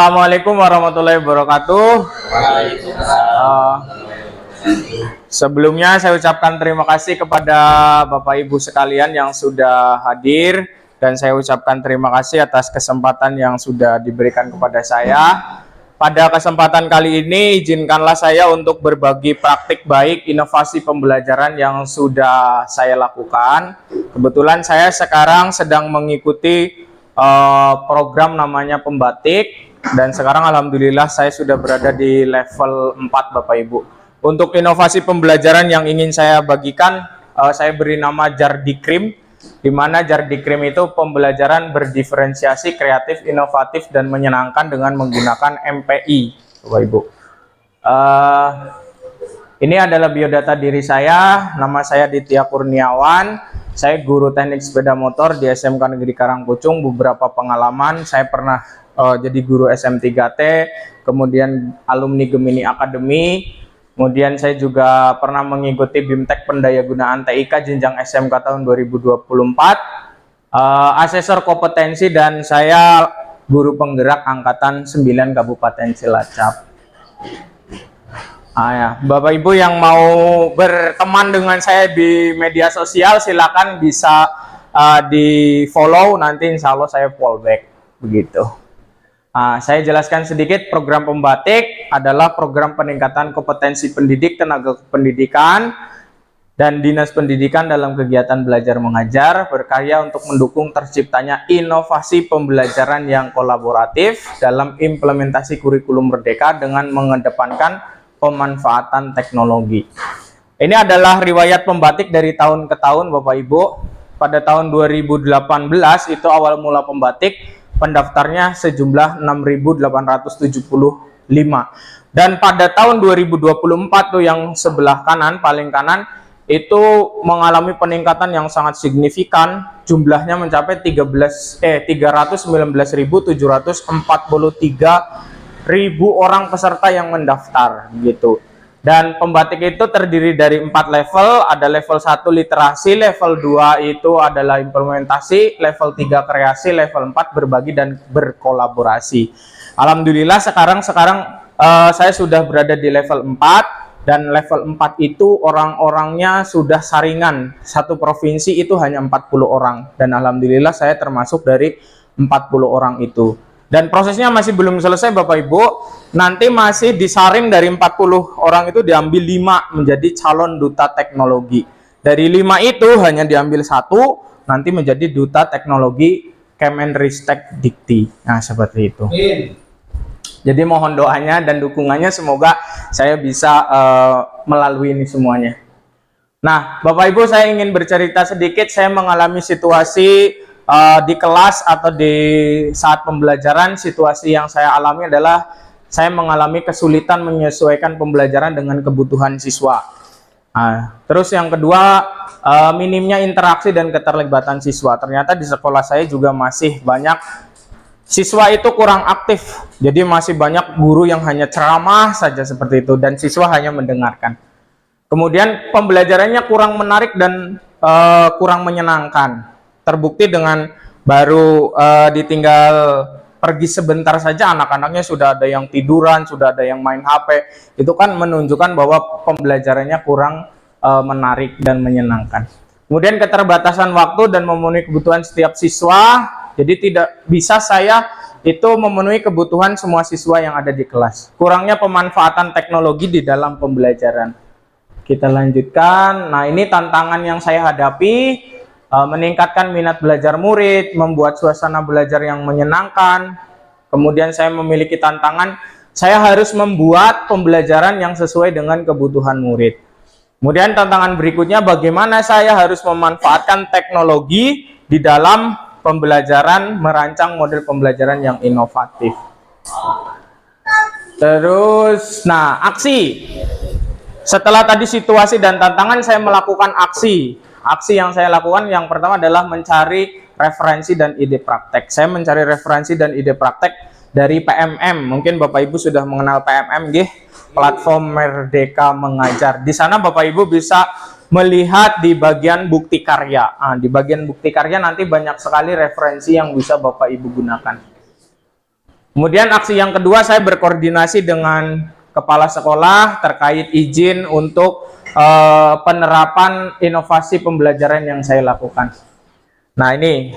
Assalamualaikum warahmatullahi wabarakatuh. Sebelumnya saya ucapkan terima kasih kepada Bapak Ibu sekalian yang sudah hadir, dan saya ucapkan terima kasih atas kesempatan yang sudah diberikan kepada saya. Pada kesempatan kali ini izinkanlah saya untuk berbagi praktik baik inovasi pembelajaran yang sudah saya lakukan. Kebetulan saya sekarang sedang mengikuti program namanya Pembatik, dan sekarang alhamdulillah saya sudah berada di level 4 Bapak Ibu. Untuk inovasi pembelajaran yang ingin saya bagikan, saya beri nama Jardikrim, di mana Jardikrim itu pembelajaran berdiferensiasi, kreatif, inovatif, dan menyenangkan dengan menggunakan MPI Bapak Ibu. Ini adalah biodata diri saya. Nama saya Ditya Kurniawan. Saya guru teknik sepeda motor di SMK Negeri Karangkucung. Beberapa pengalaman, saya pernah jadi guru SM3T, kemudian alumni Gemini Academy, kemudian saya juga pernah mengikuti BIMTEK Pendayagunaan TIK jenjang SMK tahun 2024, asesor kompetensi, dan saya guru penggerak Angkatan 9 Kabupaten Cilacap. Bapak Ibu yang mau berteman dengan saya di media sosial, silakan bisa di follow, nanti insya Allah saya fallback begitu. Saya jelaskan sedikit. Program Pembatik adalah program peningkatan kompetensi pendidik, tenaga pendidikan, dan dinas pendidikan dalam kegiatan belajar mengajar, berkarya untuk mendukung terciptanya inovasi pembelajaran yang kolaboratif dalam implementasi kurikulum merdeka dengan mengedepankan pemanfaatan teknologi. Ini adalah riwayat Pembatik dari tahun ke tahun Bapak Ibu. Pada tahun 2018 itu awal mula Pembatik, pendaftarnya sejumlah 6.875. Dan pada tahun 2024 tuh yang sebelah kanan, paling kanan, itu mengalami peningkatan yang sangat signifikan. Jumlahnya mencapai 319.743 orang peserta yang mendaftar gitu. Dan Pembatik itu terdiri dari 4 level. Ada level 1 literasi, level 2 itu adalah implementasi, level 3 kreasi, level 4 berbagi dan berkolaborasi. Alhamdulillah sekarang saya sudah berada di level 4, dan level 4 itu orang-orangnya sudah saringan. Satu provinsi itu hanya 40 orang, dan alhamdulillah saya termasuk dari 40 orang itu. Dan prosesnya masih belum selesai Bapak Ibu. Nanti masih disaring dari 40 orang itu diambil 5 menjadi calon duta teknologi. Dari 5 itu hanya diambil 1 nanti menjadi duta teknologi Kemenristek Dikti. Nah, seperti itu. Jadi mohon doanya dan dukungannya, semoga saya bisa melalui ini semuanya. Nah, Bapak Ibu, saya ingin bercerita sedikit. Saya mengalami situasi di kelas atau di saat pembelajaran. Situasi yang saya alami adalah saya mengalami kesulitan menyesuaikan pembelajaran dengan kebutuhan siswa. Terus yang kedua, minimnya interaksi dan keterlibatan siswa. Ternyata di sekolah saya juga masih banyak siswa itu kurang aktif. Jadi masih banyak guru yang hanya ceramah saja seperti itu, dan siswa hanya mendengarkan. Kemudian pembelajarannya kurang menarik dan kurang menyenangkan. Terbukti dengan baru ditinggal pergi sebentar saja anak-anaknya sudah ada yang tiduran, sudah ada yang main HP. Itu kan menunjukkan bahwa pembelajarannya kurang menarik dan menyenangkan. Kemudian keterbatasan waktu dan memenuhi kebutuhan setiap siswa. Jadi tidak bisa saya itu memenuhi kebutuhan semua siswa yang ada di kelas. Kurangnya pemanfaatan teknologi di dalam pembelajaran. Kita lanjutkan. Nah, ini tantangan yang saya hadapi. Meningkatkan minat belajar murid, membuat suasana belajar yang menyenangkan. Kemudian saya memiliki tantangan, saya harus membuat pembelajaran yang sesuai dengan kebutuhan murid. Kemudian tantangan berikutnya, bagaimana saya harus memanfaatkan teknologi di dalam pembelajaran, merancang model pembelajaran yang inovatif. Terus, nah, aksi. Setelah tadi situasi dan tantangan, saya melakukan aksi. Aksi yang saya lakukan yang pertama adalah mencari referensi dan ide praktek. Saya mencari referensi dan ide praktek dari PMM. Mungkin Bapak Ibu sudah mengenal PMM, Platform Merdeka Mengajar. Di sana Bapak Ibu bisa melihat di bagian bukti karya. Di bagian bukti karya nanti banyak sekali referensi yang bisa Bapak Ibu gunakan. Kemudian aksi yang kedua, saya berkoordinasi dengan kepala sekolah terkait izin untuk penerapan inovasi pembelajaran yang saya lakukan. Nah, ini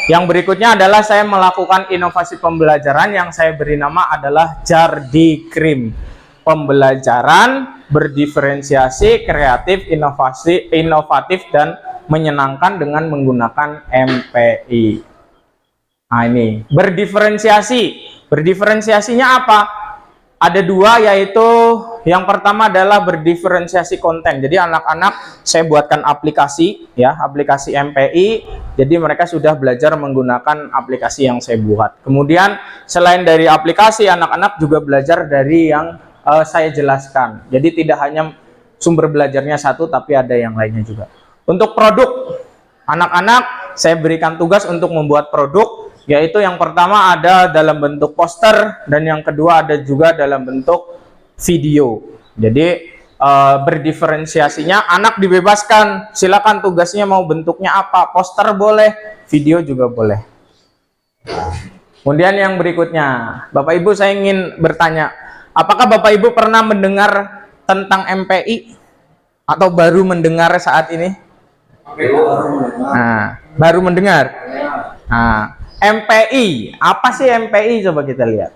yang berikutnya adalah saya melakukan inovasi pembelajaran yang saya beri nama adalah Jardikrim. Pembelajaran berdiferensiasi, kreatif, inovatif dan menyenangkan dengan menggunakan MPI. Nah, ini berdiferensiasi. Berdiferensiasinya apa? Ada dua, yaitu yang pertama adalah berdiferensiasi konten. Jadi anak-anak saya buatkan aplikasi, ya, aplikasi MPI. Jadi mereka sudah belajar menggunakan aplikasi yang saya buat. Kemudian selain dari aplikasi, anak-anak juga belajar dari yang saya jelaskan. Jadi tidak hanya sumber belajarnya satu, tapi ada yang lainnya juga. Untuk produk, anak-anak saya berikan tugas untuk membuat produk. Yaitu yang pertama ada dalam bentuk poster dan yang kedua ada juga dalam bentuk video. Jadi berdiferensiasinya anak dibebaskan, silakan tugasnya mau bentuknya apa, poster boleh, video juga boleh. Kemudian yang berikutnya, Bapak Ibu saya ingin bertanya, apakah Bapak Ibu pernah mendengar tentang MPI atau baru mendengar saat ini? Nah, baru mendengar. Nah, MPI, apa sih MPI? Coba kita lihat.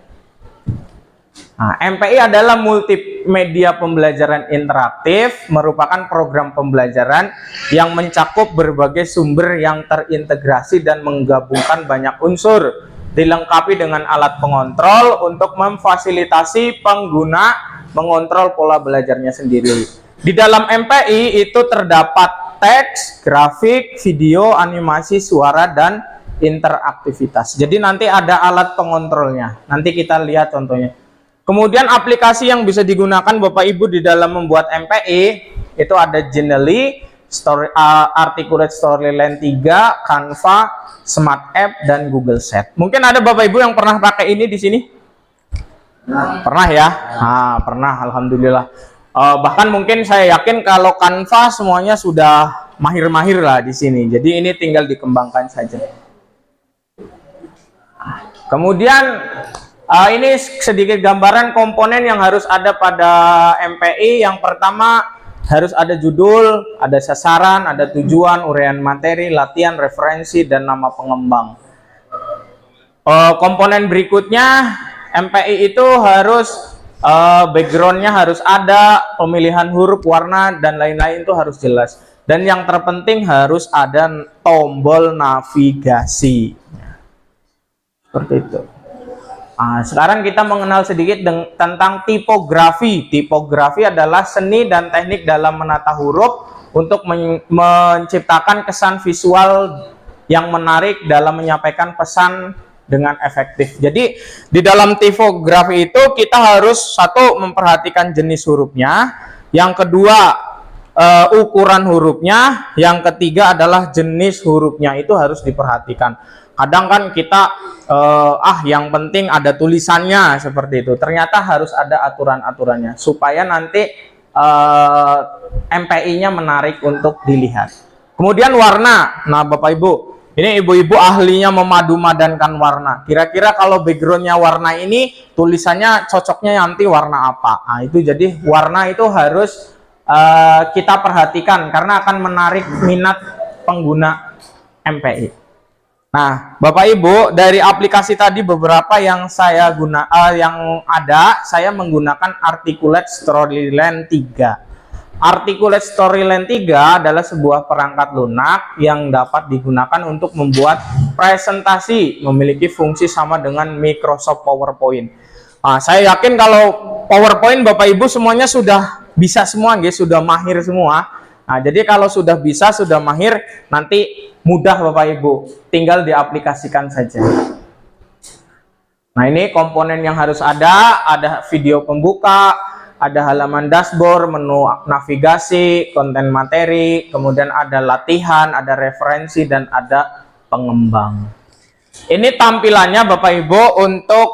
Nah, MPI adalah multimedia pembelajaran interaktif, merupakan program pembelajaran yang mencakup berbagai sumber yang terintegrasi dan menggabungkan banyak unsur, dilengkapi dengan alat pengontrol untuk memfasilitasi pengguna mengontrol pola belajarnya sendiri. Di dalam MPI itu terdapat teks, grafik, video, animasi, suara, dan interaktivitas. Jadi nanti ada alat pengontrolnya. Nanti kita lihat contohnya. Kemudian aplikasi yang bisa digunakan Bapak Ibu di dalam membuat MPI itu ada Genially, Articulate Storyline 3, Canva, Smart App, dan Google Sheet. Mungkin ada Bapak Ibu yang pernah pakai ini di sini? Pernah ya? Nah, pernah, alhamdulillah. Bahkan mungkin saya yakin kalau Canva semuanya sudah mahir-mahir lah di sini. Jadi ini tinggal dikembangkan saja. Kemudian ini sedikit gambaran komponen yang harus ada pada MPI. Yang pertama harus ada judul, ada sasaran, ada tujuan, uraian materi, latihan, referensi, dan nama pengembang. Komponen berikutnya MPI itu harus backgroundnya harus ada, pemilihan huruf, warna, dan lain-lain itu harus jelas. Dan yang terpenting harus ada tombol navigasi. Seperti itu. Nah, sekarang kita mengenal sedikit tentang tipografi. Tipografi adalah seni dan teknik dalam menata huruf untuk menciptakan kesan visual yang menarik dalam menyampaikan pesan dengan efektif. Jadi di dalam tipografi itu kita harus satu memperhatikan jenis hurufnya, yang kedua ukuran hurufnya, yang ketiga adalah jenis hurufnya itu harus diperhatikan. Kadang kan kita yang penting ada tulisannya seperti itu. Ternyata harus ada aturan-aturannya supaya nanti MPI-nya menarik untuk dilihat. Kemudian warna. Nah, Bapak Ibu, ini ibu-ibu ahlinya memadu-madankan warna. Kira-kira kalau backgroundnya warna ini, tulisannya cocoknya nanti warna apa? Nah, itu jadi warna itu harus kita perhatikan karena akan menarik minat pengguna MPI. Nah, Bapak Ibu, dari aplikasi tadi beberapa yang saya saya menggunakan Articulate Storyline 3. Articulate Storyline 3 adalah sebuah perangkat lunak yang dapat digunakan untuk membuat presentasi, memiliki fungsi sama dengan Microsoft PowerPoint. Nah, saya yakin kalau PowerPoint Bapak Ibu semuanya sudah bisa semua, guys, sudah mahir semua. Nah, jadi kalau sudah bisa, sudah mahir, nanti mudah Bapak Ibu, tinggal diaplikasikan saja. Nah, ini komponen yang harus ada video pembuka, ada halaman dashboard, menu navigasi, konten materi, kemudian ada latihan, ada referensi, dan ada pengembang. Ini tampilannya Bapak Ibu untuk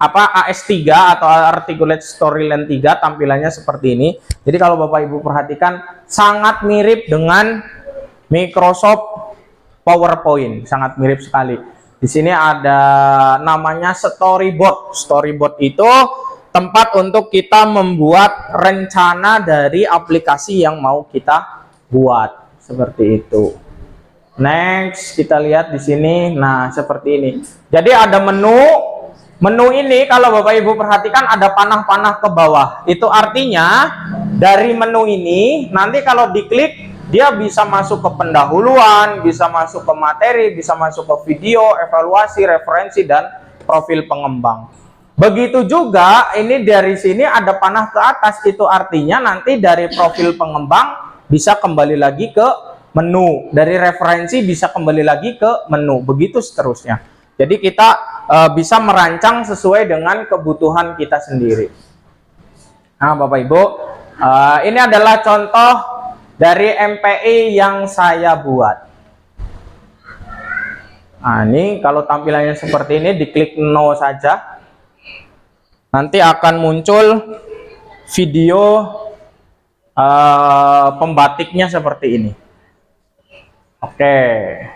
AS3 atau Articulate Storyline 3, tampilannya seperti ini. Jadi kalau Bapak Ibu perhatikan sangat mirip dengan Microsoft PowerPoint, sangat mirip sekali. Di sini ada namanya storyboard. Storyboard itu tempat untuk kita membuat rencana dari aplikasi yang mau kita buat, seperti itu. Next, kita lihat di sini. Nah, seperti ini. Jadi ada menu. Menu ini kalau Bapak Ibu perhatikan ada panah-panah ke bawah. Itu artinya dari menu ini nanti kalau diklik dia bisa masuk ke pendahuluan, bisa masuk ke materi, bisa masuk ke video, evaluasi, referensi, dan profil pengembang. Begitu juga ini dari sini ada panah ke atas. Itu artinya nanti dari profil pengembang bisa kembali lagi ke menu. Dari referensi bisa kembali lagi ke menu. Begitu seterusnya. Jadi kita bisa merancang sesuai dengan kebutuhan kita sendiri. Nah, Bapak Ibu, ini adalah contoh dari MPI yang saya buat. Nah, ini kalau tampilannya seperti ini, diklik no saja. Nanti akan muncul video pembatiknya seperti ini. Oke,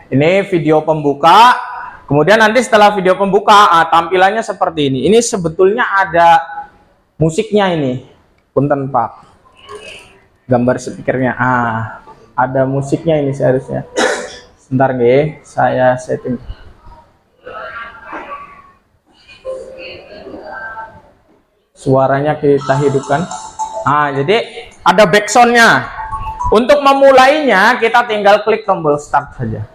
ini video pembuka. Kemudian nanti setelah video pembuka, tampilannya seperti ini. Ini sebetulnya ada musiknya ini. Punten Pak. Gambar speakernya. Ada musiknya ini seharusnya. Sebentar nggih, saya setting. Suaranya kita hidupkan. Jadi ada backsoundnya. Untuk memulainya, kita tinggal klik tombol start saja.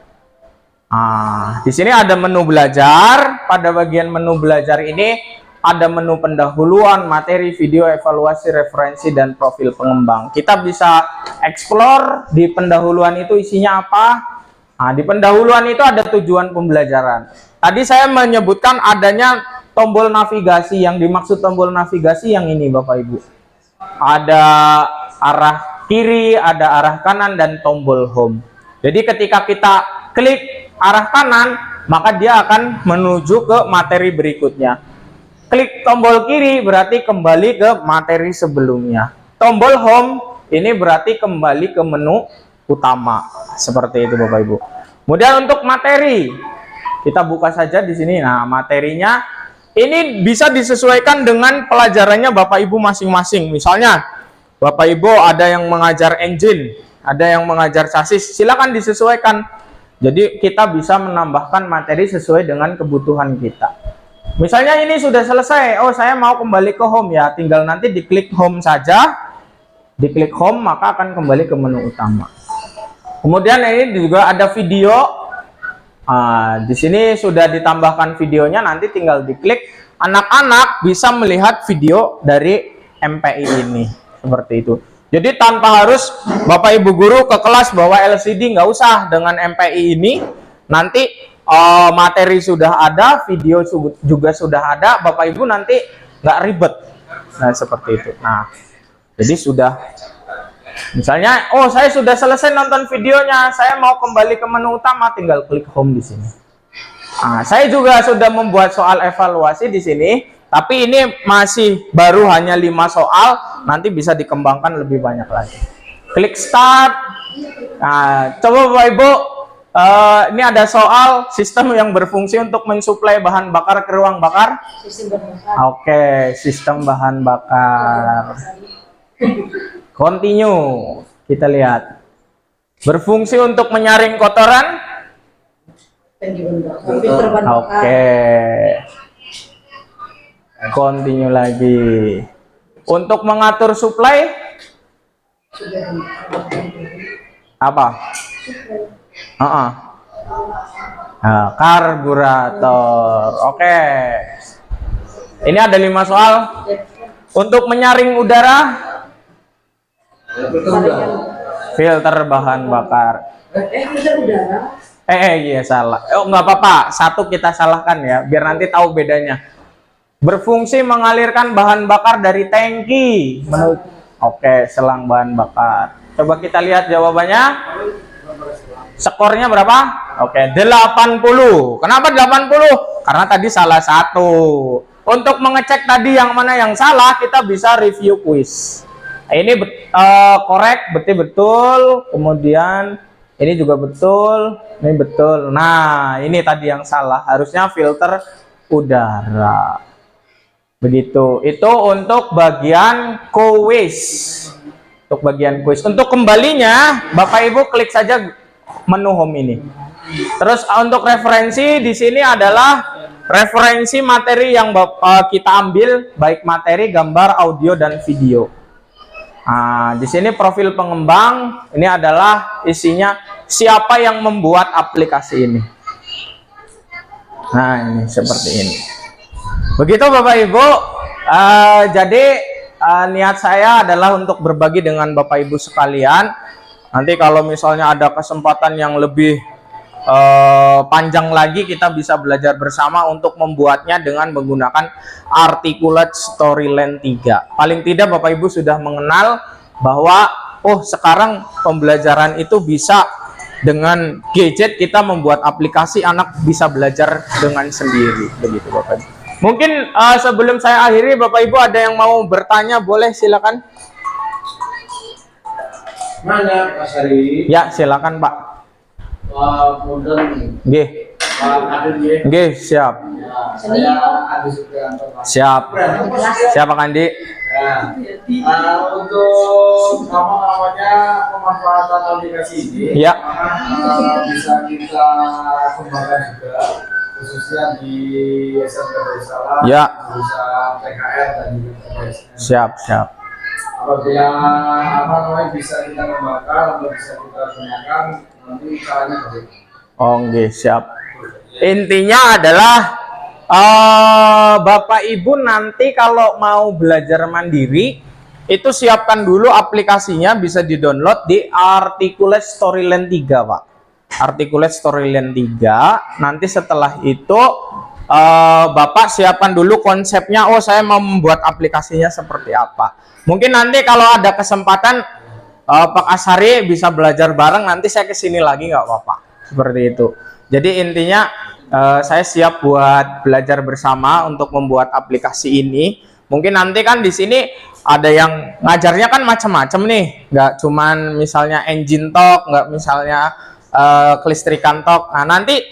Di sini ada menu belajar. Pada bagian menu belajar ini ada menu pendahuluan, materi, video, evaluasi, referensi, dan profil pengembang. Kita bisa explore di pendahuluan itu isinya apa. Di pendahuluan itu ada tujuan pembelajaran. Tadi saya menyebutkan adanya tombol navigasi. Yang dimaksud tombol navigasi yang ini Bapak Ibu. Ada arah kiri, ada arah kanan, dan tombol home. Jadi ketika kita klik arah kanan, maka dia akan menuju ke materi berikutnya. Klik tombol kiri berarti kembali ke materi sebelumnya. Tombol home ini berarti kembali ke menu utama. Seperti itu Bapak Ibu. Kemudian untuk materi, kita buka saja di sini. Nah, materinya ini bisa disesuaikan dengan pelajarannya Bapak Ibu masing-masing. Misalnya, Bapak Ibu ada yang mengajar engine, ada yang mengajar chassis, silakan disesuaikan. Jadi kita bisa menambahkan materi sesuai dengan kebutuhan kita. Misalnya ini sudah selesai, saya mau kembali ke home ya, tinggal nanti diklik home saja. Diklik home maka akan kembali ke menu utama. Kemudian ini juga ada video. Di sini sudah ditambahkan videonya, nanti tinggal diklik. Anak-anak bisa melihat video dari MPI ini. Seperti itu. Jadi tanpa harus Bapak Ibu guru ke kelas bawa LCD, nggak usah. Dengan MPI ini nanti materi sudah ada, video juga sudah ada, Bapak Ibu nanti nggak ribet. Nah, seperti itu. Nah, jadi sudah, misalnya, saya sudah selesai nonton videonya, saya mau kembali ke menu utama, tinggal klik home di sini. Saya juga sudah membuat soal evaluasi di sini. Tapi ini masih baru hanya 5 soal, nanti bisa dikembangkan lebih banyak lagi. Klik start. Coba Bapak Ibu, ini ada soal sistem yang berfungsi untuk mensuplai bahan bakar ke ruang bakar. Oke, sistem bahan bakar. Continue. Kita lihat. Berfungsi untuk menyaring kotoran. Oke. Continue lagi. Untuk mengatur suplai apa? Karburator. Oke. Ini ada 5 soal. Untuk menyaring udara, filter bahan bakar. Iya salah. Nggak apa-apa. Satu kita salahkan ya, biar nanti tahu bedanya. Berfungsi mengalirkan bahan bakar dari tangki. Oke, selang bahan bakar. Coba kita lihat jawabannya. Skornya berapa? Oke, 80. Kenapa 80? Karena tadi salah satu. Untuk mengecek tadi yang mana yang salah, kita bisa review quiz. Ini korek, betul-betul. Kemudian Ini juga betul, ini betul. Nah, ini tadi yang salah, harusnya filter udara. Begitu. Itu untuk bagian quiz. Untuk bagian quiz. Untuk kembalinya, Bapak Ibu klik saja menu home ini. Terus untuk referensi di sini adalah referensi materi yang kita ambil, baik materi, gambar, audio, dan video. Nah, di sini profil pengembang, ini adalah isinya siapa yang membuat aplikasi ini. Nah, ini seperti ini. Begitu Bapak Ibu. Jadi niat saya adalah untuk berbagi dengan Bapak Ibu sekalian. Nanti kalau misalnya ada kesempatan yang lebih panjang lagi, kita bisa belajar bersama untuk membuatnya dengan menggunakan Articulate Storyland 3. Paling tidak Bapak Ibu sudah mengenal bahwa sekarang pembelajaran itu bisa dengan gadget, kita membuat aplikasi, anak bisa belajar dengan sendiri. Begitu Bapak Ibu. Mungkin sebelum saya akhiri, Bapak Ibu ada yang mau bertanya, boleh silakan. Mana Pak Sari? Ya, silakan Pak. Punten. Nggih. Pak Kadir nggih. Nggih, siap. Ya, saya Adi Supriyanto. Pak. Siap. Siapa Kandi? Ya. Untuk namanya pemanfaatan aplikasi ini, Ya. bisa kita kembangkan juga, khususnya di SMK Darussalam, Ya. jurusan PKR dan juga PKSN. Siap. Apabila bisa kita kembangkan atau bisa kita gunakan, nanti caranya bagaimana? Oke, siap. Intinya adalah Bapak Ibu nanti kalau mau belajar mandiri, itu siapkan dulu aplikasinya, bisa di-download di Articulate Storyland 3, Pak. Articulate Storyland 3. Nanti setelah itu Bapak siapkan dulu konsepnya. Saya mau membuat aplikasinya seperti apa. Mungkin nanti kalau ada kesempatan Pak Asari bisa belajar bareng, nanti saya kesini lagi nggak apa-apa. Seperti itu. Jadi intinya saya siap buat belajar bersama untuk membuat aplikasi ini. Mungkin nanti kan di sini ada yang ngajarnya kan macam-macam nih, nggak cuman misalnya engine talk, nggak misalnya kelistrikan talk. Nah nanti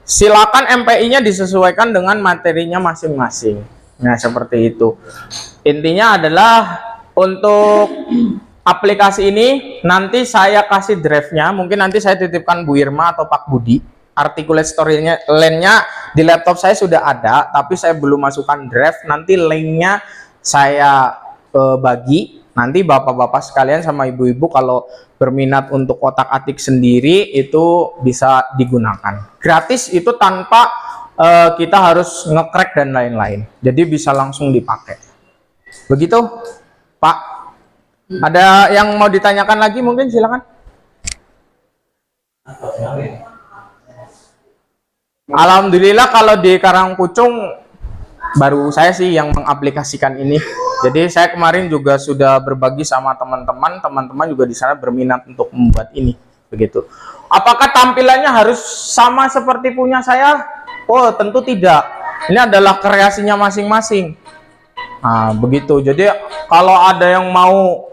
silakan MPI-nya disesuaikan dengan materinya masing-masing. Nah seperti itu. Intinya adalah untuk aplikasi ini nanti saya kasih drive-nya. Mungkin nanti saya titipkan Bu Irma atau Pak Budi. Articulate Storyland-nya di laptop saya sudah ada, tapi saya belum masukkan drive. Nanti link-nya saya bagi. Nanti bapak-bapak sekalian sama ibu-ibu kalau berminat untuk otak-atik sendiri itu bisa digunakan. Gratis itu tanpa kita harus nge-crack dan lain-lain. Jadi bisa langsung dipakai. Begitu, Pak. Ada yang mau ditanyakan lagi mungkin silakan. Alhamdulillah kalau di Karangpucung baru saya sih yang mengaplikasikan ini. Jadi saya kemarin juga sudah berbagi sama teman-teman, teman-teman juga di sana berminat untuk membuat ini, begitu. Apakah tampilannya harus sama seperti punya saya? Tentu tidak. Ini adalah kreasinya masing-masing. Nah, begitu. Jadi kalau ada yang mau,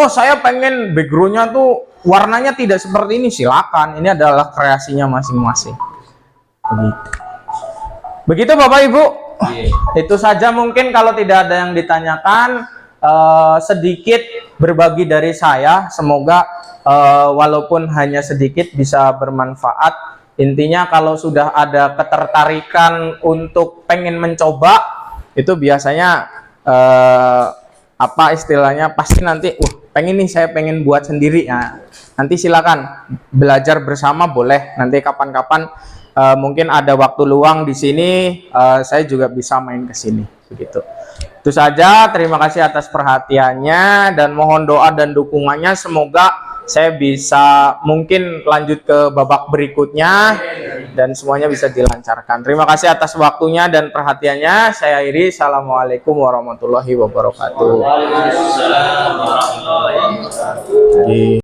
saya pengen backgroundnya tuh warnanya tidak seperti ini, silakan. Ini adalah kreasinya masing-masing. Begitu Bapak Ibu. Itu saja mungkin, kalau tidak ada yang ditanyakan, sedikit berbagi dari saya. Semoga walaupun hanya sedikit bisa bermanfaat. Intinya kalau sudah ada ketertarikan untuk pengen mencoba, itu biasanya apa istilahnya, pasti nanti pengen nih, saya pengen buat sendiri. Nah, nanti silakan belajar bersama, boleh. Nanti kapan-kapan mungkin ada waktu luang di sini, saya juga bisa main ke sini, begitu. Itu saja, terima kasih atas perhatiannya dan mohon doa dan dukungannya. Semoga saya bisa mungkin lanjut ke babak berikutnya dan semuanya bisa dilancarkan. Terima kasih atas waktunya dan perhatiannya. Saya akhiri. Assalamualaikum warahmatullahi wabarakatuh.